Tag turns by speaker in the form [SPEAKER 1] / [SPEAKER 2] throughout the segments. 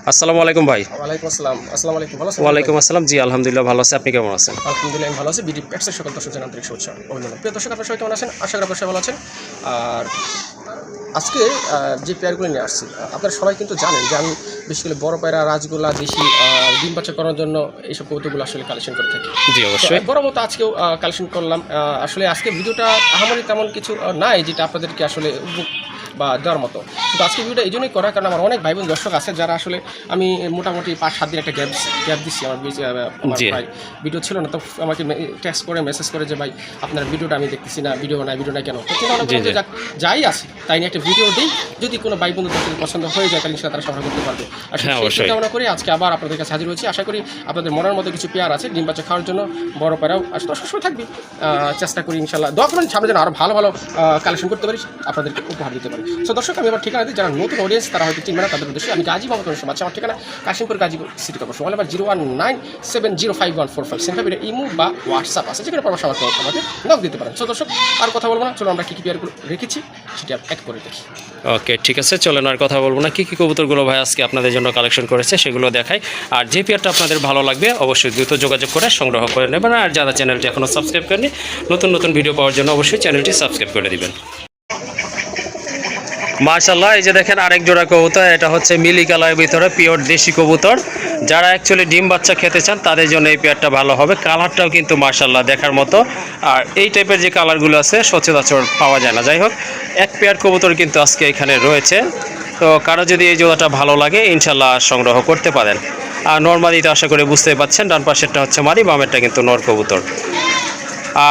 [SPEAKER 1] আসসালামু আলাইকুম ভাই।
[SPEAKER 2] ওয়ালাইকুম আসসালাম। আসসালামু আলাইকুম। ভালো আছেন?
[SPEAKER 1] ওয়ালাইকুম আসসালাম। জি আলহামদুলিল্লাহ ভালো আছি। আপনি কেমন আছেন?
[SPEAKER 2] আলহামদুলিল্লাহ আমি ভালো আছি। বিডি পেটসের সকল দর্শক জানান আন্তরিক শুভেচ্ছা ও অভিনন্দন। প্রিয় দর্শক আপনারা সবাই কেমন আছেন? আশা করি আপনারা সবাই ভালো আছেন। আর আজকে যে পেয়ারগুলো নিয়ে আসছি আপনারা সবাই কিন্তু জানেন যে আমি বিশেষ করে বড় পায়রা, রাজগোলা, দেশি ডিম বাচ্চা করার জন্য এইসব কৌতুকগুলো আসলে কালেকশন করে থাকি।
[SPEAKER 1] জি অবশ্যই।
[SPEAKER 2] বড় মতো আজকেও কালেকশন করলাম। আসলে আজকে ভিডিওটা আহামরি তেমন কিছু নাই যেটা আপনাদেরকে আসলে বা দেওয়ার মতো। কিন্তু আজকে ভিডিওটা এই জন্যই করা কারণ আমার অনেক ভাই বোন দর্শক আছে যারা আসলে আমি মোটামুটি 5-7 দিন একটা গ্যাপ দিচ্ছি আমার ভাই ভিডিও ছিল না, তো আমাকে টেক্সট করে মেসেজ করে যে ভাই আপনার ভিডিওটা আমি দেখতেছি না, ভিডিও নাই কেন? তো যাই আছে তাই নিয়ে একটা ভিডিও দিই, যদি কোনো ভাই বন্ধু পছন্দ হয়ে যায় তাহলে তারা সংগ্রহ করতে পারবে। আর সেই কামনা করি আজকে আবার আপনাদের কাছে হাজির হয়েছি। আশা করি আপনাদের মনের মধ্যে কিছু পেয়ার আছে ডিম বাচ্চা খাওয়ার জন্য, বড় পেয়ারাও আসলে সবসময় থাকবে। চেষ্টা করি ইনশাল্লাহ দোয়া করবেন সামনে যেন আরও ভালো ভালো কালেকশন করতে পারি, আপনাদেরকে উপহার দিতে পারি। সো দর্শক আমি আমার ঠিকানা দিই, যারা নতুন অডিয়েন্স তারা হয়তো চিনবে না, তাদের উদ্দেশ্যে আমি গাজী মোহাম্মদ রশিদ আছি। আমার ঠিকানা Kashimpur Gazipur city corporation. Mobile number 019705145 centre imo বা হোয়াটসঅ্যাপ আছে, যেখানে পরামর্শ আমাকে নক দিতে পারেন। সো দর্শক আর কথা বলবো না, চলো আমরা কী কী পেয়ারগুলো রেখেছি সেটা এক করে দেখি।
[SPEAKER 1] ওকে ঠিক আছে, চলেন আর কথা বলবো না। কী কী কবুতরগুলো ভাই আজকে আপনাদের জন্য কালেকশন করেছে সেগুলো দেখাই। আর যে পেয়ারটা আপনাদের ভালো লাগবে অবশ্যই দ্রুত যোগাযোগ করে সংগ্রহ করে নেবেন। আর যারা চ্যানেলটি এখনও সাবস্ক্রাইব করেনি, নতুন নতুন ভিডিও পাওয়ার জন্য অবশ্যই চ্যানেলটি সাবস্ক্রাইব করে দিবেন। মাশাআল্লাহ, এই যে দেখেন আরেক জোড়া কবুতর, এটা হচ্ছে মিলি কালারের ভিতরে পিওর দেশি কবুতর। যারা অ্যাকচুয়ালি ডিম বাচ্চা খেতে চান তাদের জন্য এই পেয়ারটা ভালো হবে। কালারটাও কিন্তু মাশাআল্লাহ দেখার মতো। আর এই টাইপের যে কালারগুলো আছে সচরাচর পাওয়া যায় না। যাই হোক, এক পেয়ার কবুতর কিন্তু আজকে এখানে রয়েছে। তো কারো যদি এই জোড়াটা ভালো লাগে ইনশাল্লাহ সংগ্রহ করতে পারেন। আর নর্মালি তো আশা করে বুঝতেই পাচ্ছেন, ডান পাশেরটা হচ্ছে মাদি, বামেরটা কিন্তু নর কবুতর।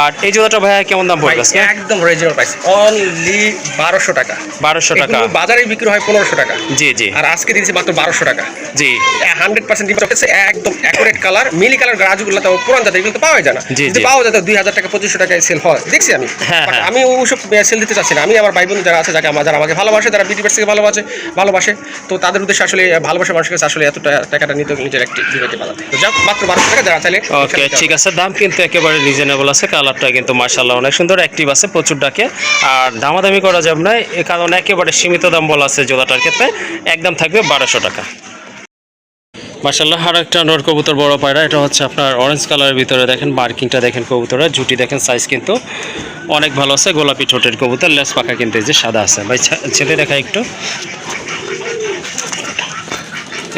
[SPEAKER 1] আর এই জোড়াটা ভাইয়া কেমন দাম পড়বে?
[SPEAKER 2] একদম রিজনেবল প্রাইস, অনলি 1200 টাকা।
[SPEAKER 1] 1200 টাকা।
[SPEAKER 2] বাজারে বিক্রি হয় 1500 টাকা।
[SPEAKER 1] জি জি।
[SPEAKER 2] আর আজকে দিয়েছি মাত্র 1200 টাকা।
[SPEAKER 1] জি
[SPEAKER 2] 100% ডিম চকেছে, একদম অ্যাকুরেট কালার, মিলি কালার গাছগুলো তো পুরান জাতের, এগুলো তো পাওয়া যায় না। যদি পাওয়া যায় তো 2000 টাকা 2500 টাকায় সেল হয়, দেখছি আমি। আমি ওইসব সেল দিতে চাচ্ছি না। আমি আমার ভাই বোন যারা আছে, যারা আমাকে ভালোবাসে, যারা বিডি থেকে ভালোবাসে, তো তাদের উদ্দেশ্যে আসলে ভালোবাসা মানুষের কাছে আসলে এত টাকাটা নিতে নিজের একটি বিবেকে বাজাতে। তো যাক, মাত্র 1200 টাকা যারা চাইলে।
[SPEAKER 1] ওকে ঠিক আছে, দাম কিন্তু একেবারে রিজনেবল আছে। কালারটা কিন্তু মাশাআল্লাহ অনেক সুন্দর, অ্যাক্টিভ আছে, প্রচুর ডাকে। আর দামাদামি করা যাবে না, এ কারণে একেবারে সীমিত দাম বলা আছে জোড়াটার ক্ষেত্রে। একদম থাকবে 1200 টাকা। মাশাআল্লাহ, আর একটা নর কবুতর বড় পায়রা, এটা হচ্ছে আপনার অরেঞ্জ কালারের ভিতরে। দেখেন মার্কিংটা দেখেন, কবুতরের ঝুটি দেখেন, সাইজ কিন্তু অনেক ভালো আছে। গোলাপি ঠোঁটের কবুতর, লেস পাখা কিন্তু এই যে সাদা আছে। ভাই ছেলে দেখা একটু,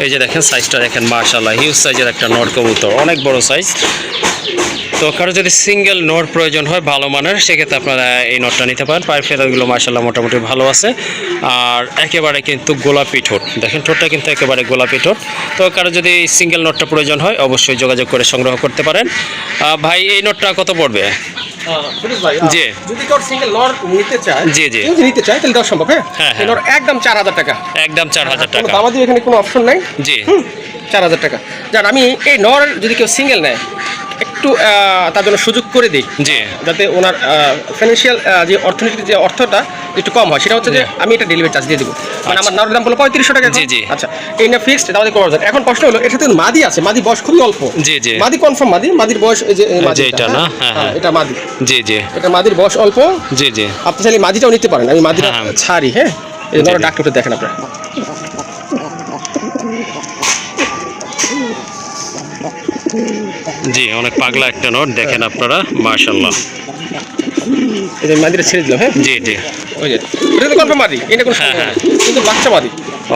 [SPEAKER 1] এই যে দেখেন সাইজটা দেখেন, মাশাআল্লাহ হিউজ সাইজের একটা নর কবুতর, অনেক বড় সাইজ। তো কারো যদি সিঙ্গেল নট প্রয়োজন হয় ভালো মানের, সেক্ষেত্রে আপনারা এই নটটা নিতে পারেন। পায়ের ফেদারগুলো মাশাআল্লাহ মোটামুটি ভালো আছে। আর একেবারে কিন্তু গোলাপি ঠোঁট, দেখেন ঠোঁটটা কিন্তু একেবারে গোলাপি ঠোঁট। তো কারো যদি সিঙ্গেল নটটা প্রয়োজন হয় অবশ্যই যোগাযোগ করে সংগ্রহ করতে পারেন। ভাই এই নটটা কত পড়বে?
[SPEAKER 2] জি, যদি কেউ সিঙ্গেল নর নিতে চায়,
[SPEAKER 1] জি জি
[SPEAKER 2] নিতে চায় তাহলে দেওয়া সম্ভব। হ্যাঁ, এই নর একদম 4000 টাকা।
[SPEAKER 1] একদম 4000 টাকা।
[SPEAKER 2] আমাদের এখানে কোনো অপশন নাই।
[SPEAKER 1] জি
[SPEAKER 2] 4000 টাকা। জান আমি এই নর যদি কেউ সিঙ্গেল নেয় একটু তার জন্য সুযোগ করে দিই,
[SPEAKER 1] জি,
[SPEAKER 2] যাতে ওনার ফাইন্যান্সিয়াল যে অর্থনীতির যে অর্থটা একটু কম হয়। সেটা হচ্ছে যে আমি এটা ডেলিভারি চার্জ দিয়ে দেবো। মানে আমার নরের দাম বলো 3500 টাকা।
[SPEAKER 1] জি জি।
[SPEAKER 2] আচ্ছা, এই না ফিক্সড, আমাদের করা যায়। এখন প্রশ্ন হলো, এর সাথে মাদি আছে, মাদি বয়স খুবই অল্প।
[SPEAKER 1] জি জি।
[SPEAKER 2] মাদি কনফার্ম, মাদির বয়স এই যে
[SPEAKER 1] এটা না?
[SPEAKER 2] হ্যাঁ, এটা মাদি।
[SPEAKER 1] জি জি।
[SPEAKER 2] এটা মাদির বয়স অল্প।
[SPEAKER 1] জি জি।
[SPEAKER 2] আপনি চাইলে মাদিটাও নিতে পারেন, আমি মাদিটা ছাড়ি। হ্যাঁ, এই নরের ডাক্তারটা দেখেন আপনারা।
[SPEAKER 1] জি, অনেক পাগলা একটা নট দেখেন আপনারা, মাশাআল্লাহ।
[SPEAKER 2] এই যে মাদিটা ছেড়ে দিলাম। হ্যাঁ
[SPEAKER 1] জি জি।
[SPEAKER 2] ওই যে এটা তো কনফার্ম মাদি, এটা কোনো কিন্তু বাচ্চা মাদি।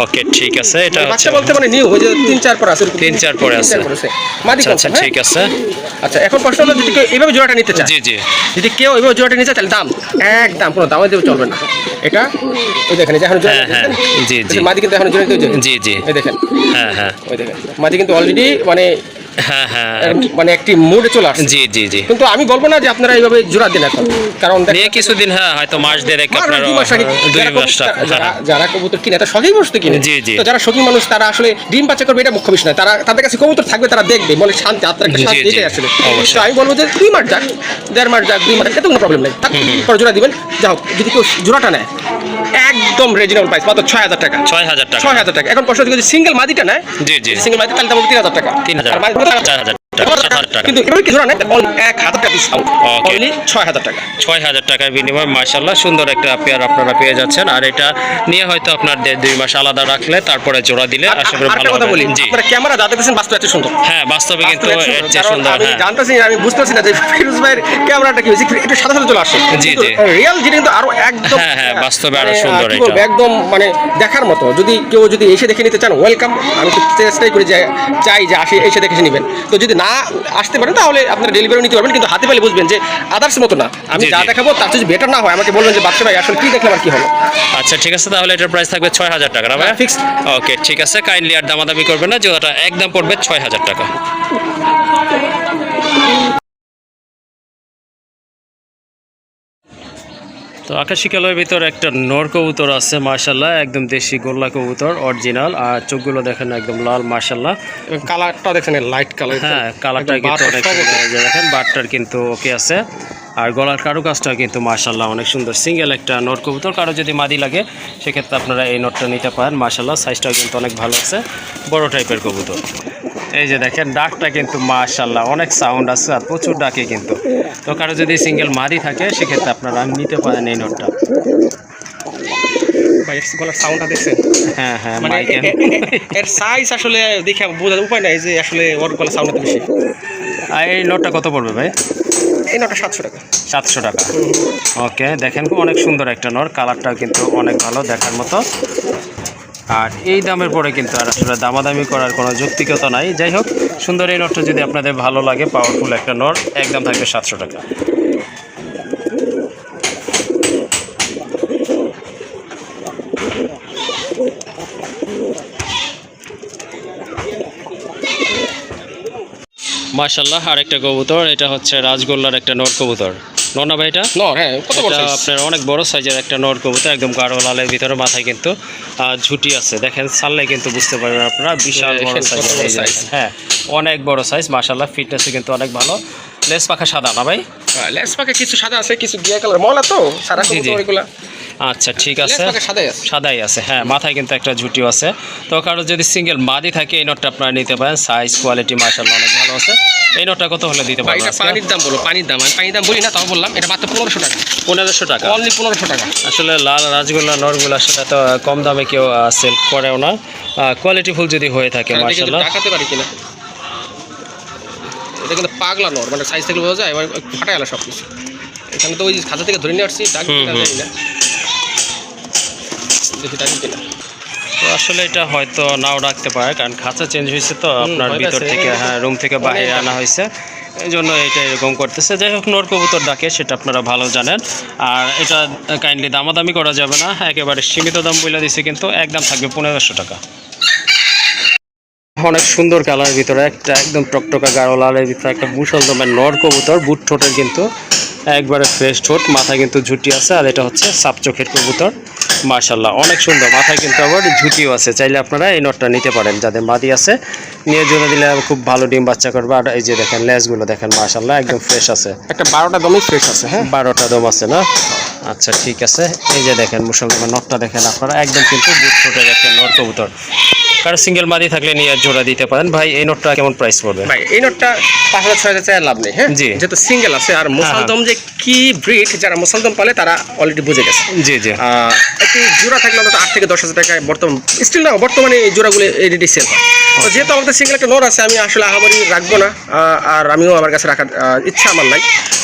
[SPEAKER 1] ওকে ঠিক আছে, এটা
[SPEAKER 2] বাচ্চা বলতে মানে নিউ হয়ে যে 3-4 পর আছে,
[SPEAKER 1] 3-4 পরে আছে।
[SPEAKER 2] মাদি
[SPEAKER 1] আচ্ছা ঠিক আছে।
[SPEAKER 2] আচ্ছা, এখন প্রশ্ন হলো, যদি কেউ এইভাবে জোড়াটা নিতে চায়,
[SPEAKER 1] জি জি,
[SPEAKER 2] যদি কেউ এইভাবে জোড়াটা নিতে চায় তাহলে দাম একদম কোনো দামে দেবে চলবে না। এটা ওই দেখেন, এখন জোড়া,
[SPEAKER 1] জি জি,
[SPEAKER 2] মাদি কিন্তু এখন জোড়া দিতে,
[SPEAKER 1] জি জি,
[SPEAKER 2] এই দেখেন।
[SPEAKER 1] হ্যাঁ
[SPEAKER 2] ওই দেখেন মাদি কিন্তু অলরেডি মানে একটি মুডে চলে আসছে।
[SPEAKER 1] জি জি জি।
[SPEAKER 2] কিন্তু আমি বলবো না যে আপনারা এইভাবে জোড়া দেন এখন, কারণ
[SPEAKER 1] কিছুদিন হয়তো মাস দেড়েক আপনারা 2 মাস
[SPEAKER 2] যারা কবুতর কিনে তারা শখেই বসতে কিনে।
[SPEAKER 1] জি জি।
[SPEAKER 2] তো যারা শখী মানুষ তারা আসলে ডিম বাচ্চা করবে এটা মুখ্য বিষয় না, তাদের কাছে কবুতর থাকবে, তারা দেখবে মনে শান্তি, আত্মার একটা শান্তি, এটাই আসলে। তো আমি বলবো যে 2 মাস যাক, 1.5 মাস যাক, 2 মাস, এটা কোনো প্রবলেম নেই। তারপর জোড়া দিবেন। যাও, যদি কেউ জোড়াটা নেয় একদম রিজনেবল প্রাইস, মাত্র 6000 টাকা। 6000 টাকা। এখন প্রশ্ন, যদি সিঙ্গেল মাদিটা নেয়, জি জি, সিঙ্গেল মাদি তাহলে দাম 3000 টাকা। 3000 আর মাদি 4000।
[SPEAKER 1] টাকা 7,000 টাকা
[SPEAKER 2] কিন্তু এভাবে কি জোড়া নেই 1,000 টাকা ডিসকাউন্ট
[SPEAKER 1] Okay.
[SPEAKER 2] অনলি 6,000 টাকা
[SPEAKER 1] 6,000 টাকার বিনিময়ে মাশাআল্লাহ সুন্দর একটা পেয়ার আপনারা পেয়ে যাচ্ছেন। আর এটা নিয়ে হয়তো আপনার 1.5-2 মাস আলাদা রাখলে তারপরে জোড়া দিলে আশা করি ভালো
[SPEAKER 2] কথা
[SPEAKER 1] হবে।
[SPEAKER 2] বলি
[SPEAKER 1] জি
[SPEAKER 2] আপনারা ক্যামেরা যা দেখতেছেন বাস্তবে এত সুন্দর
[SPEAKER 1] হ্যাঁ, বাস্তবে কিন্তু
[SPEAKER 2] বাস্তবে এত
[SPEAKER 1] এর চেয়ে
[SPEAKER 2] কারণ
[SPEAKER 1] সুন্দর।
[SPEAKER 2] আমি
[SPEAKER 1] হ্যাঁ
[SPEAKER 2] জানতেছি আমি বুঝতেছি না যে ফিরোজ ভাইয়ের ক্যামেরাটা কি হয়েছে একটু সাদা সাদা চলে আসে
[SPEAKER 1] জি, জি।
[SPEAKER 2] রিয়েল যেটা কিন্তু আরো একদম
[SPEAKER 1] হ্যাঁ, হ্যাঁ, বাস্তবে আরো
[SPEAKER 2] মানে,
[SPEAKER 1] সুন্দর
[SPEAKER 2] কি
[SPEAKER 1] এটা।
[SPEAKER 2] বলবো, একদম মানে দেখার মতো যদি কেউ যদি এসে দেখে নিতে চান ওয়েলকাম আমি তো চেষ্টাই করি যে চাই যে আসে এসে দেখে নেবেন তো যদি না আসতে পারেন তাহলে আপনারা ডেলিভারি নিতে পারবেন কিন্তু হাতে পেলে বুঝবেন যে আদার্স মতো না আমি
[SPEAKER 1] জি,
[SPEAKER 2] যা
[SPEAKER 1] জি।
[SPEAKER 2] দেখাবো তার যদি বেটার না হয় আমাকে বলবেন যে বাদশা ভাই আসলে কি দেখলাম আর কি হলো
[SPEAKER 1] আচ্ছা ঠিক আছে, তাহলে এটার প্রাইস থাকবে 6,000 টাকা না ভাই?
[SPEAKER 2] হ্যাঁ, fixed।
[SPEAKER 1] ওকে ঠিক আছে, কাইন্ডলি আর দামাদামি করবেন না, জোড়াটা একদম পড়বে 6,000 টাকা। তো আকাশি কালোর ভিতর একটা নর কবুতর আছে মাশাল্লাহ, একদম দেশি গোল্লা কবুতর অরিজিনাল। আর চোখগুলো দেখেন একদম লাল মাশাল্লাহ।
[SPEAKER 2] কালারটা দেখেন লাইট কালার
[SPEAKER 1] হ্যাঁ, কালারটা কিন্তু অনেক সুন্দর। এই যে দেখেন বাটটার কিন্তু ওকে আছে। আর গলার কারুকাজটা কিন্তু মাশাল্লাহ অনেক সুন্দর। সিঙ্গেল একটা নট কবুতর, কারো যদি মাদি লাগে সেক্ষেত্রে আপনারা এই নটটা নিতে পারেন। মাশাল্লাহ সাইজটাও কিন্তু অনেক ভালো আছে, বড় টাইপের কবুতর। এই যে দেখেন ডাকটা কিন্তু মাশাল্লাহ অনেক সাউন্ড আছে আর প্রচুর ডাকে কিন্তু। তো কারো যদি সিঙ্গেল মাদি থাকে সেক্ষেত্রে আপনারা নিতে পারেন এই নটটা।
[SPEAKER 2] ভাই গলার সাউন্ডটা দেখছেন
[SPEAKER 1] হ্যাঁ হ্যাঁ,
[SPEAKER 2] মানে
[SPEAKER 1] মাইকেল
[SPEAKER 2] এর সাইজ আসলে দেখে বোঝার উপায় নাই যে আসলে ওর গলার সাউন্ডটা বেশি
[SPEAKER 1] আর এই নটটা কত পড়বে ভাই?
[SPEAKER 2] এই নটা 700 টাকা
[SPEAKER 1] 700 টাকা। ওকে দেখেন অনেক সুন্দর একটা নর, কালারটাও কিন্তু অনেক ভালো দেখার মতো। আর এই দামের পরে কিন্তু আর আসলে দামাদামি করার কোনো যৌক্তিকতা নাই। যাই হোক, সুন্দর এই নটটা যদি আপনাদের ভালো লাগে, পাওয়ারফুল একটা নর, একদম থাকবে 700 টাকা। মাশাল্লাহ আরেকটা কবুতর, এটা হচ্ছে রাজগোল্লার একটা নর কবুতর। নর না ভাই এটা?
[SPEAKER 2] নর, হ্যাঁ কত বড়
[SPEAKER 1] এটা
[SPEAKER 2] size?
[SPEAKER 1] আপনার অনেক বড় সাইজের একটা নর কবুতর, একদম গাঢ় লালের ভিতরে, মাথায় কিন্তু ঝুটি আছে। দেখেন ছাড়লে কিন্তু বুঝতে পারবেন আপনারা, বিশাল বড়
[SPEAKER 2] দেখেন কত বড়
[SPEAKER 1] সাইজ।
[SPEAKER 2] size।
[SPEAKER 1] হ্যাঁ অনেক বড় সাইজ মাশাল্লাহ, ফিটনেসে কিন্তু অনেক ভালো। লেস পাখা সাদা না ভাই?
[SPEAKER 2] লেস পাকে কিছু সাদা আছে কিছু গিয়া কালার মলা তো সারা
[SPEAKER 1] জি, জি।
[SPEAKER 2] কবুতর এগুলা
[SPEAKER 1] আচ্ছা ঠিক
[SPEAKER 2] লেস
[SPEAKER 1] আছে,
[SPEAKER 2] পাকে সাদাই আছে
[SPEAKER 1] সাদাই আছে। হ্যাঁ মাথায় কিন্তু একটা ঝুটিও আছে। তো কারো যদি সিঙ্গেল মাদি থাকে এই নটটা আপনারা নিতে পারেন, সাইজ কোয়ালিটি মাশাল্লাহ অনেক ভালো আছে। এই নটটা কত হলে দিতে
[SPEAKER 2] ভাই
[SPEAKER 1] পারবেন?
[SPEAKER 2] এটা পানির দাম বলো পানির দাম আমি পানির দাম বলি না তাও বললাম এটা মাত্র 1500 টাকা
[SPEAKER 1] 1500 টাকা।
[SPEAKER 2] অনলি 1500 টাকা
[SPEAKER 1] আসলে লাল রাজগোল্লা নরগুলা সেটা তো কম দামে কেউ সেল করেও না, কোয়ালিটিফুল যদি হয়ে থাকে
[SPEAKER 2] এটা কিন্তু
[SPEAKER 1] মাশাল্লাহ।
[SPEAKER 2] দেখাতে পারি কিনা এটা কিন্তু পাগলা নর মানে সাইজ থেকে বোঝা যায় এবার ফাটাই গেল সব কিছু এখানে তো ওই খাঁচা থেকে ধরে নিয়ে আসছি ডাক কিনা জানি না দেখি ডাকি কিনা
[SPEAKER 1] তো আসলে এটা হয়তো নাও রাখতে পারে, কারণ খাঁচা চেঞ্জ হয়েছে তো আপনার
[SPEAKER 2] হয়ে
[SPEAKER 1] ভিতর
[SPEAKER 2] গেছে।
[SPEAKER 1] থেকে, হ্যাঁ রুম থেকে বাইরে আনা হয়েছে, এই জন্য এটা এরকম করতেছে। যাই হোক, নর কবুতর ডাকে সেটা আপনারা ভালো জানেন। আর এটা কাইন্ডলি দামাদামি করা যাবে না, একেবারে সীমিত দাম বলে দিছে, কিন্তু একদম থাকবে 1500 টাকা। অনেক সুন্দর কালারের ভিতরে একটা একদম টকটকা গাঢ় লালের ভিতরে একটা মুসল দমের নর কবুতর, বুট ঠোঁটের কিন্তু একবারে ফ্রেশ ঠোঁট, মাথায় কিন্তু ঝুটি আছে। আর এটা হচ্ছে সাপ চোখের কবুতর মাশাল্লাহ অনেক সুন্দর, মাথায় কিন্তু আবার ঝুটিও আছে। চাইলে আপনারা এই নটটা নিতে পারেন, যাদের মাদি আছে নিয়ে জোড়া দিলে খুব ভালো ডিম বাচ্চা করবে। আর এই যে দেখেন লেজগুলো দেখেন মাশাল্লাহ একদম ফ্রেশ আছে,
[SPEAKER 2] একটা 12টা দমই ফ্রেশ আছে হ্যাঁ
[SPEAKER 1] 12টা দম আছে না? আচ্ছা ঠিক আছে। এই যে দেখেন মুসলমান নটটা দেখেন আপনারা, একদম কিন্তু বুট ঠোঁটের একটা নর কবুতর। কারো সিঙ্গেল মাদি থাকলে নিয়ে জোড়া দিতে পারেন। ভাই এই নটটা কেমন প্রাইস পড়বে?
[SPEAKER 2] ভাই এই নোটটা 5000-6000 টাকা লাভ নেই হ্যাঁ
[SPEAKER 1] জি।
[SPEAKER 2] যেহেতু সিঙ্গেল আছে আর মুসালদম যে কি ব্রিড যারা মুসালদম পালে তারা অলরেডি বুঝে গেছে
[SPEAKER 1] জি জি।
[SPEAKER 2] একটি জোড়া থাকলে অন্তত 8 থেকে 10,000 টাকায় বর্তমান স্টিল না বর্তমানে এই জোড়াগুলো রেডি সেল হয়। তো যেহেতু আমাদের সিঙ্গেল একটা নোর আছে আমি আসলে আহামরি রাখবো না আর আমিও আমার কাছে রাখার ইচ্ছা আমার নাই।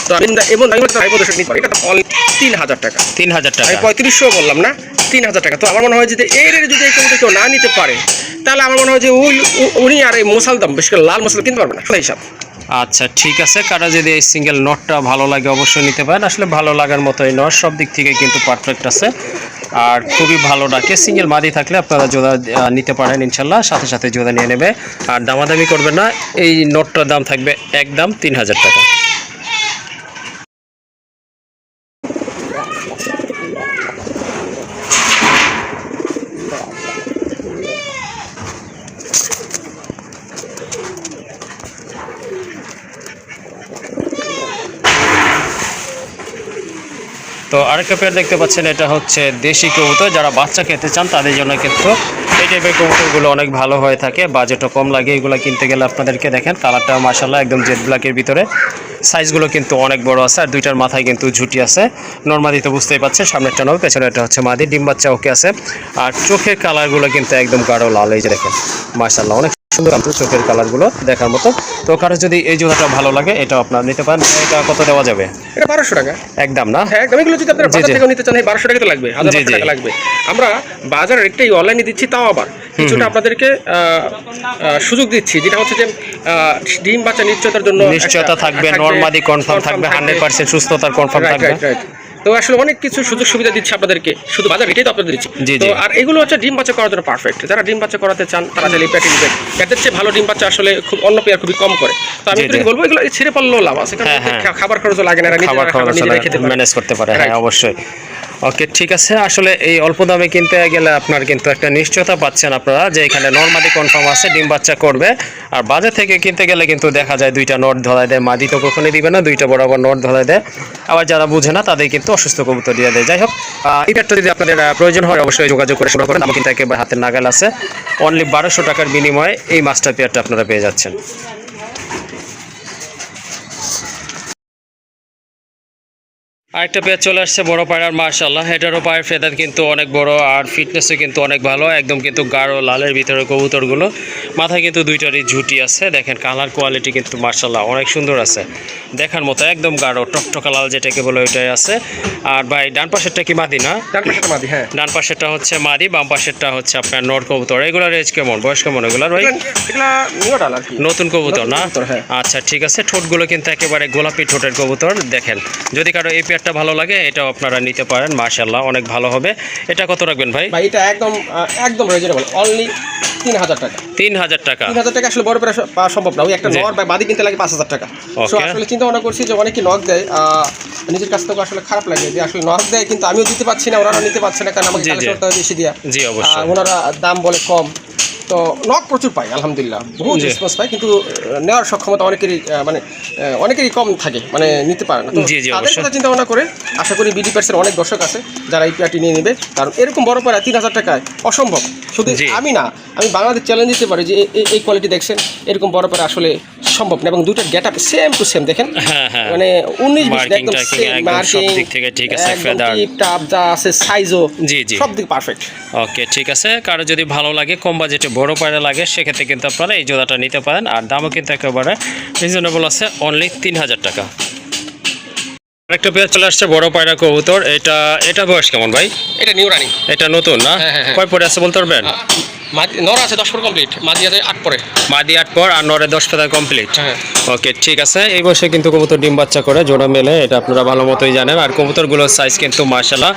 [SPEAKER 2] তো আমি এবং আমি প্রদর্শন নিতে পারি এটা অনলি 3000 টাকা
[SPEAKER 1] 3000 টাকা।
[SPEAKER 2] আমি 3500 বললাম না 3000 টাকা। তো আমার মনে হয় যে এই রেটে যদি এই কমিটি কেউ না নিতে পারে তাহলে আমার মনে হয় যে উনি আর এই মশালদম বিশেষ করে লাল মশলা কিনতে পারবে না সেই হিসাব।
[SPEAKER 1] আচ্ছা ঠিক আছে, কারো যদি এই সিঙ্গেল নটটা ভালো লাগে অবশ্যই নিতে পারেন। আসলে ভালো লাগার মতো এই নট সব দিক থেকে কিন্তু পারফেক্ট আছে আর খুবই ভালো ডাকে। সিঙ্গেল মাদি থাকলে আপনারা জোড়া নিতে পারেন ইনশাল্লাহ, সাথে সাথে জোড়া নিয়ে নেবে। আর দামাদামি করবে না, এই নটটার দাম থাকবে একদম 3000 টাকা। তো আরেকটা পেয়ার দেখতে পাচ্ছেন, এটা হচ্ছে দেশি কবুতর। যারা বাচ্চা খেতে চান তাদের জন্য কিন্তু এই টাইপের কবুতরগুলো অনেক ভালো হয়ে থাকে, বাজেটও কম লাগে এগুলো কিনতে গেলে। আপনাদেরকে দেখেন কালারটা মাশাআল্লাহ একদম জেড ব্ল্যাকের ভিতরে, সাইজগুলো কিন্তু অনেক বড় আছে আর দুইটার মাথায় কিন্তু ঝুটি আছে। নরমাদি তো বুঝতেই পারছেন, সামনেরটা নবে, পেছনে এটা হচ্ছে মাদি। ডিম বাচ্চা ওকে আছে। আর চোখের কালারগুলো কিন্তু একদম গাঢ় লাল, এই যে দেখেন মাশাআল্লাহ অনেক সুন্দর কিন্তু চোখের কালারগুলো দেখার মতো। তো কারো যদি এই জোড়াটা ভালো লাগে এটাও আপনার নিতে পারেন। এটা কত দেওয়া যাবে?
[SPEAKER 2] এটা 1200 টাকা
[SPEAKER 1] একদম না?
[SPEAKER 2] হ্যাঁ একদম। এগুলো যদি আপনারা বাজার থেকে নিতে চান 1200 টাকা তো লাগবে, 1500 টাকা লাগবে। আমরা বাজারের রেটটাই অনলাইনে দিচ্ছি, তাও আবার কিছুটা আপনাদেরকে সুযোগ দিচ্ছি, যেটা হচ্ছে যে ডিম বাচ্চা নিশ্চয়তার জন্য
[SPEAKER 1] নিশ্চয়তা থাকবে, নরমাদি কনফার্ম থাকবে, 100% সুস্থতার কনফার্ম থাকবে।
[SPEAKER 2] তো আসলে অনেক কিছু সুযোগ সুবিধা দিচ্ছে আপনাদেরকে, শুধু বাজার এটাই তো আপনাদের দিচ্ছি। তো আর এগুলো হচ্ছে ডিম বাচ্চা করার জন্য পারফেক্ট। যারা ডিম বাচ্চা করাতে চান তারা চাইলে এই প্যাকেট নেবেন। এদের চেয়ে ভালো ডিম বাচ্চা আসলে খুব অন্য পেয়ার খুবই কম করে। তো আমি আপনাকে বলবো এগুলো ছেড়ে পারলেও লাভ আছে, কারণ খাবার খরচও লাগে না, নিজেরা খেতে ম্যানেজ
[SPEAKER 1] করতে পারে। হ্যাঁ অবশ্যই। ওকে ঠিক আছে। আসলে এই অল্প দামে কিনতে গেলে আপনার কিন্তু একটা নিশ্চয়তা পাচ্ছেন আপনারা যে এখানে নরমাদি কনফার্ম আছে, ডিম বাচ্চা করবে। আর বাজার থেকে কিনতে গেলে কিন্তু দেখা যায় দুইটা নট ধরায় দেয়, মাদি তো কখনোই দিবে না, দুইটা বরাবর নট ধরায় দেয়। আবার যারা বুঝে না তাদের কিন্তু অসুস্থ কবুতর দিয়ে দেয়। যাই হোক, এই পেয়ারটা যদি আপনাদের প্রয়োজন হয় অবশ্যই যোগাযোগ করে সংগ্রহ করেন। আমার কিন্তু একেবারে হাতের নাগাল আছে। অনলি 1200 টাকার বিনিময়ে এই মাস্টার পেয়ারটা আপনারা পেয়ে যাচ্ছেন। আরেকটা পেয়ার চলে আসছে বড় পায়রার, মাশাআল্লাহ এটারও পায়ের ফেদার কিন্তু অনেক বড় আর ফিটনেসও কিন্তু অনেক ভালো, একদম কিন্তু গাঢ় লালের ভিতরে কবুতরগুলো। মাথায় কিন্তু দুইটারই ঝুটি আছে, দেখেন কালার কোয়ালিটি কিন্তু মাশাআল্লাহ অনেক সুন্দর আছে, দেখার মতো একদম গাঢ় টকটকা লাল যেটাকে বলে ওইটাই আছে। আর ভাই ডান পাশেরটা কি মাদি না?
[SPEAKER 2] ডান পাশেরটা মাদি, হ্যাঁ
[SPEAKER 1] ডান পাশেরটা হচ্ছে মাদি, বাম পাশেরটা হচ্ছে আপনার নর কবুতর। এগুলোর এজ কেমন, বয়স কেমন এগুলোর ভাই?
[SPEAKER 2] এগুলা নিউ ডাল আর কি,
[SPEAKER 1] নতুন কবুতর না?
[SPEAKER 2] হ্যাঁ।
[SPEAKER 1] আচ্ছা ঠিক আছে। ঠোঁটগুলো কিন্তু একেবারে গোলাপি ঠোঁটের কবুতর। দেখেন যদি কারো এই পেয়ারটা ভালো লাগে এটাও আপনারা নিতে পারেন, মাশাআল্লাহ অনেক ভালো হবে। এটা কত রাখবেন ভাই?
[SPEAKER 2] ভাই এটা একদম একদম রিজনেবল, অনলি 3000 টাকা।
[SPEAKER 1] 3000 টাকা?
[SPEAKER 2] 3000 টাকা আসলে বড় পেয়ার পাওয়া সম্ভব না। ওই একটা নর বা মাদি কিনতে লাগে 5000 টাকা। সো আসলে চিন্তা ভাবনা করছি যে অনেকে নক দেয়, নিজের কাছ থেকে আসলে খারাপ লাগে যে আসলে নক দেয় কিন্তু আমিও দিতে পারছি না, ওনারা নিতে পারছে না, কারণ আমাকে কালেকশনটা বেশি দিয়া।
[SPEAKER 1] জি অবশ্যই।
[SPEAKER 2] ওনারা দাম বলে কম, তো নক প্রচুর পাই আলহামদুলিল্লাহ, বহু রেসপন্স পাই, কিন্তু নেওয়ার সক্ষমতা অনেকেরই কম থাকে, মানে নিতে পারে না। তো তাদের কথা চিন্তা ভাবনা করে আশা করি বিডি প্যাটসের অনেক দর্শক আছে যারা এই পেয়ারটি নিয়ে নেবে, কারণ এরকম বড় পায়রা 3000 টাকায় অসম্ভব। শুধু আমি না, আমি বাংলাদেশ চ্যালেঞ্জ দিতে পারি যে এই কোয়ালিটি দেখছেন এরকম বড় পায়রা আসলে সম্ভব না। এবং দুইটার get up same to same, দেখেন মানে 19-20 একদম সেম, মার্কিং সব দিক থেকে ঠিক আছে, ফেদার টিপ টাপ যা আছে, সাইজও সব দিক পারফেক্ট।
[SPEAKER 1] ওকে ঠিক আছে। কারো যদি ভালো লাগে, কম বাজেটে বড় পায়রা লাগে, সেক্ষেত্রে কিন্তু আপনারা এই জোড়াটা নিতে পারেন। আর দামও কিন্তু একেবারে রিজনেবল আছে, অনলি 3000 টাকা। আরেকটা পেয়ার চলে আসছে বড় পায়রা কবুতর। এটা বয়স কেমন ভাই?
[SPEAKER 2] এটা নিউ রানিং,
[SPEAKER 1] এটা নতুন না? কয় পরে আছে বলতে পারবেন?
[SPEAKER 2] নর আছে 10 পর কমপ্লিট, মাদি আছে 8 পরে।
[SPEAKER 1] মাদি 8 পর আর নরে 10 ফেদার কমপ্লিট। ওকে ঠিক আছে। এই বয়সে কিন্তু কবুতর ডিম বাচ্চা করে জোড়া মেলে, এটা আপনারা ভালো মতোই জানেন। আর কবুতরগুলোর সাইজ কিন্তু মাশাআল্লাহ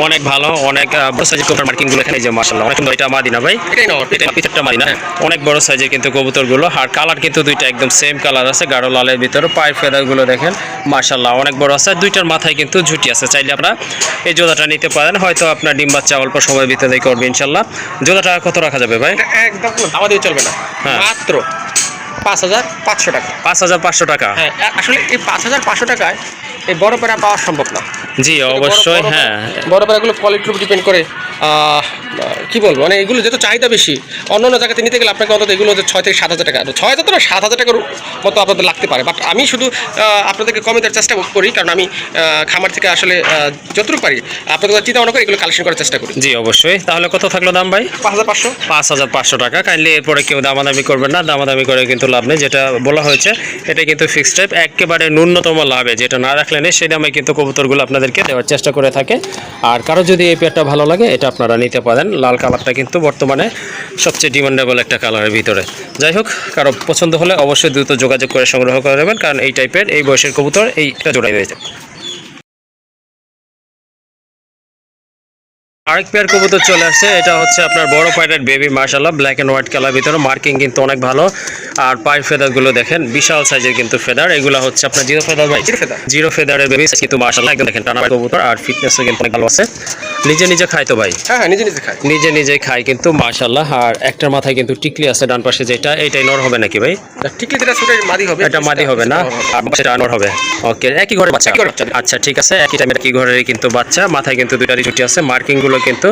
[SPEAKER 1] অনেক ভালো, অনেক বড় সাইজের কবুতর। মার্কিংগুলো এখানে যে মাশাআল্লাহ অনেক সুন্দর। এটা মাদি না ভাই?
[SPEAKER 2] এটাই নর,
[SPEAKER 1] এটা পিছরটা মাদি না? অনেক বড় সাইজের কিন্তু কবুতরগুলো। আর কালার কিন্তু দুইটা একদম সেম কালার আছে, গাঢ় লালের ভিতরে। পায়ের ফেদারগুলো দেখেন মাশাআল্লাহ অনেক বড় আছে, দুইটার মাথায় কিন্তু ঝুটি আছে। চাইলে আপনারা এই জোড়াটা নিতে পারেন, হয়তো আপনার ডিম বাচ্চা অল্প সময়ের ভিতরেই করবে ইনশাআল্লাহ। জোড়াটা কত রাখা যাবে ভাই?
[SPEAKER 2] একদম দামা দিয়ে চলবে না, মাত্র 5500 টাকা।
[SPEAKER 1] 5500 টাকা?
[SPEAKER 2] হ্যাঁ আসলে এই 5500 টাকায় এই বড় পেয়ারা পাওয়া সম্ভব না।
[SPEAKER 1] জি অবশ্যই। হ্যাঁ
[SPEAKER 2] বড় পেয়ারাগুলো কোয়ালিটির উপর ডিপেন্ড করে, কি বলবো, মানে এগুলো যেহেতু চাহিদা বেশি, অন্য অন্য জায়গাতে নিতে গেলে আপনাকে অন্তত এগুলো 6 থেকে 7000 টাকা, 6000 না 7000 টাকার মতো আপনাদের লাগতে পারে। বাট আমি শুধু আপনাদেরকে কমে দেওয়ার চেষ্টা করি, কারণ আমি খামার থেকে আসলে যতটুকু পারি আপনাদের চিন্তা ভাবনা করে এগুলো কালেকশন করার চেষ্টা করি।
[SPEAKER 1] জি অবশ্যই। তাহলে কত থাকলো দাম ভাই?
[SPEAKER 2] 5500।
[SPEAKER 1] 5500 টাকা। কাইন্ডলি এরপরে কেউ দামাদামি করবেন না, দামাদামি করে কিন্তু লাভ নেই। যেটা বলা হয়েছে এটা কিন্তু ফিক্সড টাইপ, একেবারে ন্যূনতম লাভে, যেটা না রাখলে নেই সেই দামে কিন্তু কবুতরগুলো আপনাদেরকে দেওয়ার চেষ্টা করে থাকে। আর কারো যদি এই পেয়ারটা ভালো লাগে এটা আপনারা নিতে পারেন। লাল কালারটা কিন্তু বর্তমানে সবচেয়ে ডিমান্ডেবল একটা কালারের ভিতরে। যাই হোক, কারো পছন্দ হলে অবশ্যই দ্রুত যোগাযোগ করে সংগ্রহ করে নেবেন, কারণ এই টাইপের এই বয়সের কবুতর এইটা জোড়াই রয়েছে। আরেক পেয়ার কবুতর চলে আসছে, এটা হচ্ছে আপনার বড় পায়রার বেবি, মাশাআল্লাহ ব্ল্যাক এন্ড হোয়াইট কালার ভিতরে। মার্কিং কিন্তু অনেক ভালো। আর পায়ের ফেদারগুলো দেখেন বিশাল সাইজের কিন্তু ফেদার। এগুলো হচ্ছে আপনার জিরো ফেদার ভাই? জিরো ফেদারের বেবি কিন্তু মাশাআল্লাহ একদম দেখেন টানা কবুতর। আর ফিটনেসও কিন্তু অনেক ভালো আছে। নিজে নিজে খায় তো ভাই?
[SPEAKER 2] হ্যাঁ হ্যাঁ, নিজে নিজে খায়।
[SPEAKER 1] নিজে নিজেই খায় কিন্তু মাশাআল্লাহ। আর একটার মাথায় কিন্তু টিকলি আছে ডান পাশে, যেটা এইটাই নর হবে নাকি ভাই?
[SPEAKER 2] ঠিক যেটা ছোট মাদি হবে,
[SPEAKER 1] এটা মাদি হবে না, আর সেটা নর হবে। ওকে, একই ঘরে বাচ্চা?
[SPEAKER 2] একই ঘরে বাচ্চা।
[SPEAKER 1] আচ্ছা ঠিক আছে, একই টাইমে একই ঘরেরই কিন্তু বাচ্চা। মাথায় কিন্তু দুইটারই ছুটি আছে, মার্কিং গুলো কিন্তু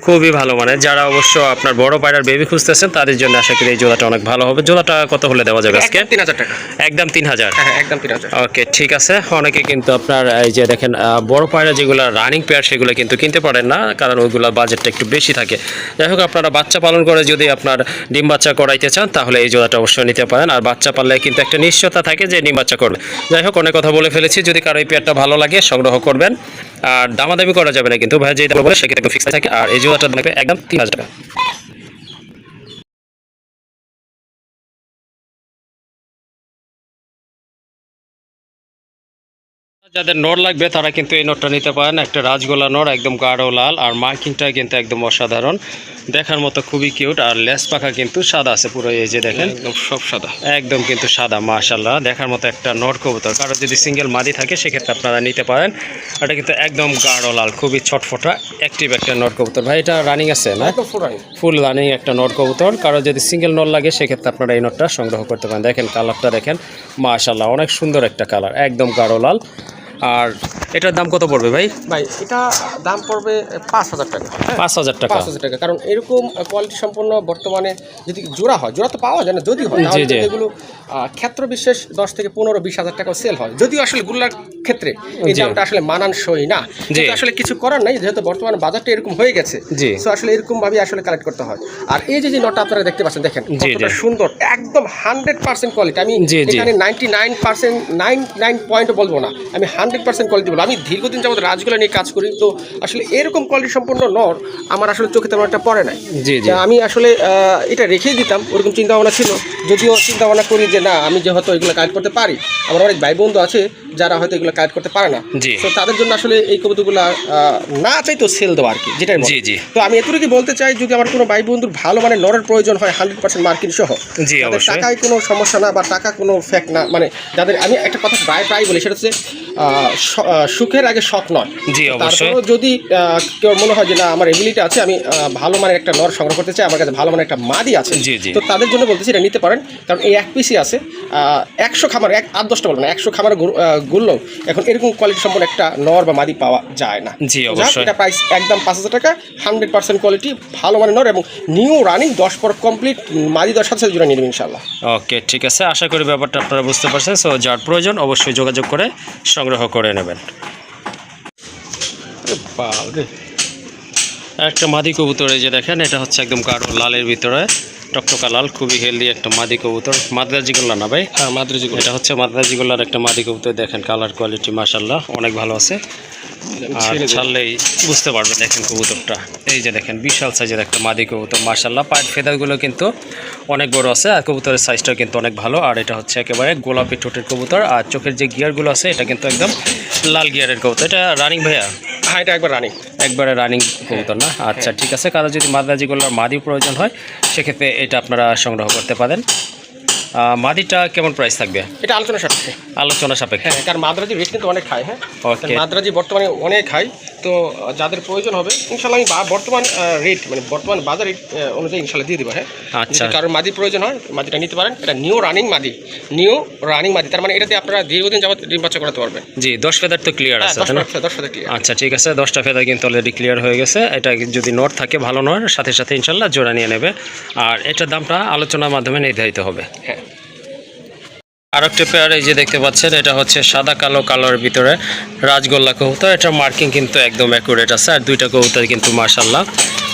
[SPEAKER 1] খুবই ভালো মানের। যারা অবশ্য আপনার বড় পায়রার বেবি খুঁজতেছেন তাদের জন্য আশা করি এই জোড়াটা অনেক ভালো হবে। জোড়াটা কত হলে দেওয়া যাবে আজকে?
[SPEAKER 2] 3000 টাকা।
[SPEAKER 1] একদম 3000?
[SPEAKER 2] হ্যাঁ একদম 3000।
[SPEAKER 1] ওকে ঠিক আছে। অনেকে কিন্তু আপনার এই যে দেখেন বড় পায়রা যেগুলো রানিং পেয়ার সেগুলো কিন্তু কিনতে পারেন না, কারণ ওইগুলো বাজেটটা একটু বেশি থাকে। যাই হোক, আপনারা বাচ্চা পালন করে যদি আপনার ডিম বাচ্চা করাইতে চান তাহলে এই জোড়াটা অবশ্যই নিতে পারেন। আর বাচ্চা পাললে কিন্তু একটা নিশ্চয়তা থাকে যে ডিম বাচ্চা করবে। যাই হোক, অনেক কথা বলে ফেলেছি। যদি কারো এই পেয়ারটা ভালো লাগে সংগ্রহ করবেন। আর দামাদামি করা যাবে না কিন্তু ভাই, যে দাম বলে সেক্ষেত্রে ফিক্স থাকে। আর এই জোড়াটা লাগবে একদম 3000 টাকা। যাদের নর লাগবে তারা কিন্তু এই নরটা নিতে পারেন। একটা রাজগোলা নর, একদম গাঢ় লাল, আর মার্কিংটা কিন্তু একদম অসাধারণ, দেখার মতো খুবই কিউট। আর লেস পাখা কিন্তু সাদা আছে পুরো, এই যে দেখেন
[SPEAKER 2] একদম সব সাদা,
[SPEAKER 1] একদম কিন্তু সাদা মাশাআল্লাহ, দেখার মতো একটা নর কবুতর। কারো যদি সিঙ্গেল মাদি থাকে সেক্ষেত্রে আপনারা নিতে পারেন। এটা কিন্তু একদম গাঢ় লাল, খুবই ছটফটা অ্যাক্টিভ একটা নর কবুতর। ভাই এটা রানিং আছে না?
[SPEAKER 2] একদম পুরাই
[SPEAKER 1] ফুল রানিং একটা নর কবুতর। কারো যদি সিঙ্গেল নর লাগে সেক্ষেত্রে আপনারা এই নরটা সংগ্রহ করতে পারেন। দেখেন কালারটা দেখেন মাশাআল্লাহ, অনেক সুন্দর একটা কালার, একদম গাঢ় লাল। আর এটার দাম কত পড়বে ভাই?
[SPEAKER 2] ভাই এটা দাম পড়বে 5000 টাকা।
[SPEAKER 1] 5000 টাকা?
[SPEAKER 2] 5000 টাকা। কারণ এরকম কোয়ালিটি সম্পন্ন বর্তমানে যদি জোড়া হয়, জোড়া তো পাওয়া যায় না, যদি হয় তাহলে
[SPEAKER 1] জি।
[SPEAKER 2] এগুলো ক্ষেত্র বিশেষ 10 থেকে 15-20 হাজার টাকা সেল হয়। যদিও আসলে গুল্লার ক্ষেত্রে এই
[SPEAKER 1] জি।
[SPEAKER 2] দামটা আসলে মানানসই না, কিন্তু আসলে কিছু করার নাই, যেহেতু বর্তমানে বাজারটা এরকম হয়ে গেছে।
[SPEAKER 1] জি।
[SPEAKER 2] সো আসলে এরকম ভাবে আসলে কালেক্ট করতে হয়। আর এই যে নটটা আপনারা দেখতে পাচ্ছেন, দেখেন
[SPEAKER 1] জি,
[SPEAKER 2] কতটা
[SPEAKER 1] জি।
[SPEAKER 2] সুন্দর, একদম 100% কোয়ালিটি। আমি
[SPEAKER 1] জি, জি।
[SPEAKER 2] এখানে 99%, 99 পয়েন্টও বলবো না, আমি 100% কোয়ালিটি বলবো। আমি দীর্ঘদিন যাবত রাজগুলো নিয়ে কাজ করি, তো আসলে এরকম কোয়ালিটি সম্পন্ন নর আমার আসলে চোখে তেমন একটা পড়ে নাই।
[SPEAKER 1] জি, জি।
[SPEAKER 2] তা আমি আসলে এটা রেখেই দিতাম, ওরকম চিন্তা ভাবনা ছিল। যদিও চিন্তা ভাবনা করি যে না, আমি যে হয়তো এগুলো কালেক্ট করতে পারি, আমার অনেক ভাই বন্ধু আছে যারা হয়তো এগুলো কালেক্ট করতে পারে না।
[SPEAKER 1] জি।
[SPEAKER 2] তো তাদের জন্য আসলে এই কবুতরগুলো না চাইতো সেল দেওয়া আর কি, যেটাই বলে।
[SPEAKER 1] জি, জি।
[SPEAKER 2] তো আমি এতটুকু বলতে চাই, যদি আমার কোনো ভাই বন্ধুর ভালো মানে নরের প্রয়োজন হয় 100% মার্কিন সহ,
[SPEAKER 1] জি,
[SPEAKER 2] তাদের
[SPEAKER 1] অবশ্যই।
[SPEAKER 2] টাকায় কোনো সমস্যা না, বা টাকা কোনো ফ্যাক্ট না, মানে যাদের, আমি একটা কথা প্রায় বলি, সেটা হচ্ছে সুখের আগে শখ নয়।
[SPEAKER 1] জি, অবশ্যই।
[SPEAKER 2] তারপরেও যদি কেউ মনে হয় যে না, আমার এবিলিটি আছে, আমি ভালো মানের একটা নর সংগ্রহ করতে চাই, আমার কাছে ভালো মানের একটা মাদি আছে,
[SPEAKER 1] জি, জি।
[SPEAKER 2] তো তাদের জন্য বলতেছি এটা নিতে পারেন। কারণ এই এক পিসি আছে 100 খামার, 8-10টা বলবো না, 100 খামারে ঘুরলেও এখন এরকম কোয়ালিটি সম্পন্ন একটা নর বা মাদি পাওয়া যায় না।
[SPEAKER 1] জি, অবশ্যই।
[SPEAKER 2] এটা প্রাইস একদম 5000 টাকা, 100% কোয়ালিটি, ভালো মানের নর এবং নিউ রানিং 10 পর কমপ্লিট, মাদি 10 সাথে জুড়ে নিয়ে নেবেন ইনশাল্লাহ।
[SPEAKER 1] ওকে ঠিক আছে, আশা করি ব্যাপারটা আপনারা বুঝতে পারছেন। সো যার প্রয়োজন অবশ্যই যোগাযোগ করে সংগ্রহ করে নেবেন। একটা মাদি কবুতর, এই যে দেখেন, এটা হচ্ছে একদম গাঢ় লালের ভিতরে টকটকা লাল, খুবই হেলদি একটা মাদি কবুতর। মাদ্রাজি গোল্লা না ভাই?
[SPEAKER 2] হ্যাঁ মাদ্রাজি গোল্লা।
[SPEAKER 1] এটা হচ্ছে মাদ্রাজি গোল্লার একটা মাদি কবুতর। দেখেন কালার কোয়ালিটি মাশাআল্লাহ অনেক ভালো আছে। আর ছাড়লেই বুঝতে পারবেন, দেখেন কবুতরটা, এই যে দেখেন বিশাল সাইজের একটা মাদি কবুতর মাশাআল্লাহ। পায়ের ফেদারগুলো কিন্তু অনেক বড় আছে, আর কবুতরের সাইজটাও কিন্তু অনেক ভালো। আর এটা হচ্ছে একেবারে গোলাপি ঠোঁটের কবুতর, আর চোখের যে গিয়ারগুলো আছে এটা কিন্তু একদম লাল গিয়ারের কবুতর। এটা রানিং ভাইয়া?
[SPEAKER 2] হ্যাঁ এটা একবার রানিং।
[SPEAKER 1] একবারে রানিং কবুতর না? আচ্ছা ঠিক আছে। কারো যদি মাদ্রাজি গোল্লার মাদি প্রয়োজন হয় সেক্ষেত্রে এটা আপনারা সংগ্রহ করতে পারেন। মাদিটা কেমন প্রাইস থাকবে?
[SPEAKER 2] এটা আলোচনা সাপেক্ষে।
[SPEAKER 1] আলোচনা সাপেক্ষে?
[SPEAKER 2] হ্যাঁ, কারণ মাদ্রাজি রেট কিন্তু অনেক হাই। হ্যাঁ,
[SPEAKER 1] ওকে।
[SPEAKER 2] মাদ্রাজি বর্তমানে অনেক হাই, তো যাদের প্রয়োজন হবে ইনশাল্লাহ আমি বর্তমান রেট, মানে বর্তমান বাজার রেট অনুযায়ী ইনশাল্লাহ দিয়ে দেবো। হ্যাঁ,
[SPEAKER 1] আচ্ছা।
[SPEAKER 2] যদি কারোর মাদি প্রয়োজন হয় মাদিটা নিতে পারেন। এটা নিউ রানিং মাদি, তার মানে এটাতে আপনারা দীর্ঘদিন যাবত ডিম বাচ্চা করাতে পারবেন।
[SPEAKER 1] জি, 10 ফেদার তো ক্লিয়ার আছে, তাই না?
[SPEAKER 2] 10 ফেদার ক্লিয়ার।
[SPEAKER 1] আচ্ছা ঠিক আছে, 10টা ফেদার কিন্তু অলরেডি ক্লিয়ার হয়ে গেছে। এটা যদি নট থাকে, ভালো নট, সাথে সাথে ইনশাল্লাহ জোড়া নিয়ে নেবে। আর এটার দামটা আলোচনার মাধ্যমে নির্ধারিত হবে।
[SPEAKER 2] হ্যাঁ।
[SPEAKER 1] আর একটা পেয়ার এই যে দেখতে পাচ্ছেন, এটা হচ্ছে সাদা কালোর ভিতরে রাজগোল্লা কবুতর। এটা মার্কিং কিন্তু একদম অ্যাকুরেট আছে। আর দুইটা কবুতর কিন্তু মাশাআল্লাহ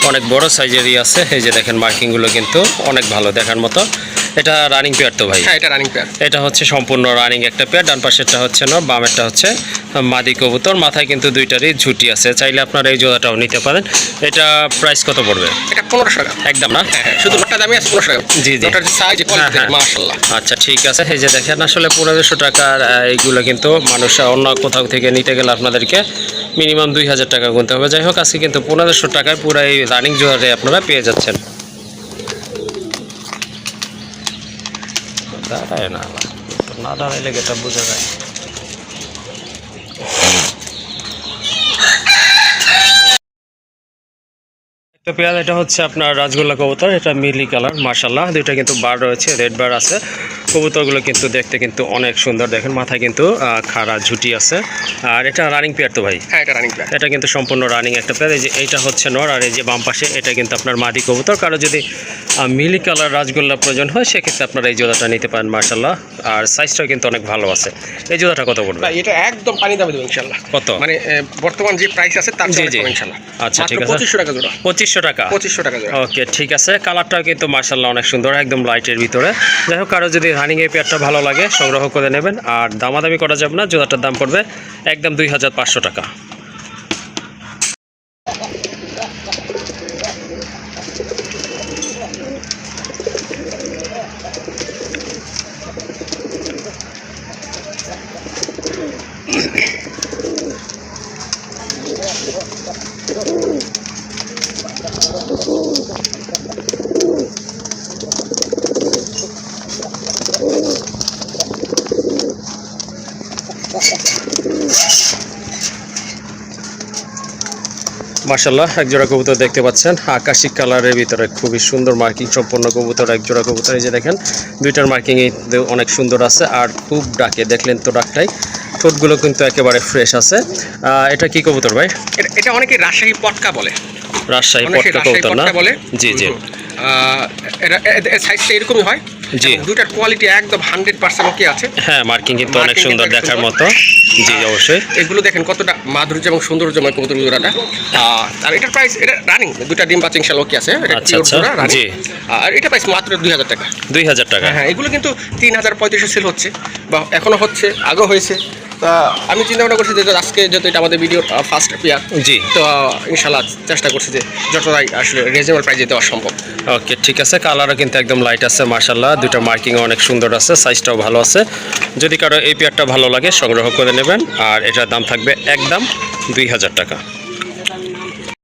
[SPEAKER 1] অনেক বড় সাইজেরই আছে। এই যে দেখেন মার্কিংগুলো কিন্তু অনেক ভালো, দেখার মতো। এটা রানিং পেয়ার তো ভাই?
[SPEAKER 2] হ্যাঁ এটা রানিং পেয়ার।
[SPEAKER 1] এটা হচ্ছে সম্পূর্ণ রানিং একটা পেয়ার। ডান পাশেরটা হচ্ছে নর, বামেরটা হচ্ছে মাদি কবুতর। মাথায় কিন্তু দুইটারই ঝুটি আছে, চাইলে আপনারা এই জোড়াটাও নিতে পারেন। এটা প্রাইস কত পড়বে?
[SPEAKER 2] এটা 1500 টাকা
[SPEAKER 1] একদম না?
[SPEAKER 2] হ্যাঁ, শুধু নটটা দামি আছে 1500 টাকা।
[SPEAKER 1] জি জি।
[SPEAKER 2] নটটার সাইজ কোয়ালিটি মাশাআল্লাহ।
[SPEAKER 1] আচ্ছা ঠিক আছে। এই যে দেখেন আসলে 1500 টাকার এইগুলো কিন্তু মানুষ অন্য কোথাও থেকে নিতে গেলে আপনাদেরকে মিনিমাম 2000 টাকা গুনতে হবে। যাই হোক, আজকে কিন্তু 1500 টাকায় পুরো এই রানিং জোড়ারে আপনারা পেয়ে যাচ্ছেন। দাঁড়ায় না দাঁড়াইলে এটা বোঝা যায়। তো পেয়ার এটা হচ্ছে আপনার রাজগোল্লা কবুতর, এটা মিলি কালার মাশাল্লাহ, দুইটা কিন্তু বার রয়েছে, রেড বার আছে। কবুতরগুলো কিন্তু দেখতে কিন্তু অনেক সুন্দর, দেখেন মাথায় কিন্তু খাড়া ঝুটি আছে। আর এটা রানিং পেয়ার তো ভাই?
[SPEAKER 2] হ্যাঁ, এটা রানিং পেয়ার।
[SPEAKER 1] এটা কিন্তু সম্পূর্ণ রানিং একটা পেয়ার। এই যে এইটা হচ্ছে নর, আর এই যে বাম পাশে এটা কিন্তু আপনার মাদি কবুতর। কারো যদি মিলি কালার রাজগোল্লা প্রয়োজন হয় সেক্ষেত্রে আপনারা এই জোড়াটা নিতে পারেন মাশাল্লাহ। আর সাইজটাও কিন্তু অনেক ভালো আছে। এই জোড়াটা কত পড়বে?
[SPEAKER 2] এটা একদম পানি দামে দেবো ইনশাল্লাহ।
[SPEAKER 1] কত?
[SPEAKER 2] মানে বর্তমান যে প্রাইস আছে তার চেয়ে কম ইনশাল্লাহ।
[SPEAKER 1] আচ্ছা ঠিক আছে,
[SPEAKER 2] 2500 টাকা জোড়া।
[SPEAKER 1] 2500 টাকা?
[SPEAKER 2] 2500 টাকা জোড়া।
[SPEAKER 1] ওকে ঠিক আছে। কালারটাও কিন্তু মাশাল্লাহ অনেক সুন্দর, একদম লাইটের ভিতরে। যাই হোক, কারো যদি রানিং এই পেয়ারটা ভালো লাগে সংগ্রহ করে নেবেন। আর দামাদামি করা যাবে না, জোড়াটার দাম পড়বে একদম 2500 টাকা। মাশাল্লাহ এক জোড়া কবুতর দেখতে পাচ্ছেন আকাশি কালারের ভিতরে, খুবই সুন্দর মার্কিং সম্পন্ন কবুতর, এক জোড়া কবুতর। এই যে দেখেন দুইটার মার্কিং অনেক সুন্দর আছে আর খুব ডাকে, দেখলেন তো ডাকটাই। ঠোঁটগুলো কিন্তু একেবারে ফ্রেশ আছে। এটা কি কবুতর ভাই?
[SPEAKER 2] এটা অনেকে রাজশাহী পটকা বলে।
[SPEAKER 1] রাজশাহী পটকা কবুতর না?
[SPEAKER 2] বলে।
[SPEAKER 1] জি জি।
[SPEAKER 2] এটা সাইজটা এরকমই হয়।
[SPEAKER 1] জি।
[SPEAKER 2] দুইটার কোয়ালিটি একদম 100% ওকে আছে।
[SPEAKER 1] হ্যাঁ, মার্কিং কিন্তু অনেক সুন্দর দেখার মতো। জি অবশ্যই।
[SPEAKER 2] এগুলো দেখেন কতটা মাধুর্য এবং সৌন্দর্যময় কবুতর জোড়াটা। আর এটার প্রাইস, এটা রানিং, দুইটা ডিম বাচ্চা ইনশাআল্লাহ ওকে আছে। এটা
[SPEAKER 1] আচ্ছা আচ্ছা। জি।
[SPEAKER 2] আর এটা প্রাইস মাত্র 2000 টাকা।
[SPEAKER 1] 2000 টাকা?
[SPEAKER 2] হ্যাঁ, এগুলো কিন্তু 3035 সেল হচ্ছে বা এখনো হচ্ছে, আগেও হয়েছে। তা আমি চিন্তা ভাবনা করছি যে আজকে যেহেতু এটা আমাদের ভিডিও ফার্স্ট পেয়ার,
[SPEAKER 1] জি,
[SPEAKER 2] তো ইনশাআল্লাহ চেষ্টা করছি যে যতটাই আসলে রিজনেবল প্রাইসে দেওয়া সম্ভব।
[SPEAKER 1] ওকে ঠিক আছে। কালারও কিন্তু একদম লাইট আছে মাশাল্লাহ, দুটো মার্কিংও অনেক সুন্দর আছে, সাইজটাও ভালো আছে। যদি কারো এই পেয়ারটা ভালো লাগে সংগ্রহ করে নেবেন। আর এটার দাম থাকবে একদম 2000 টাকা।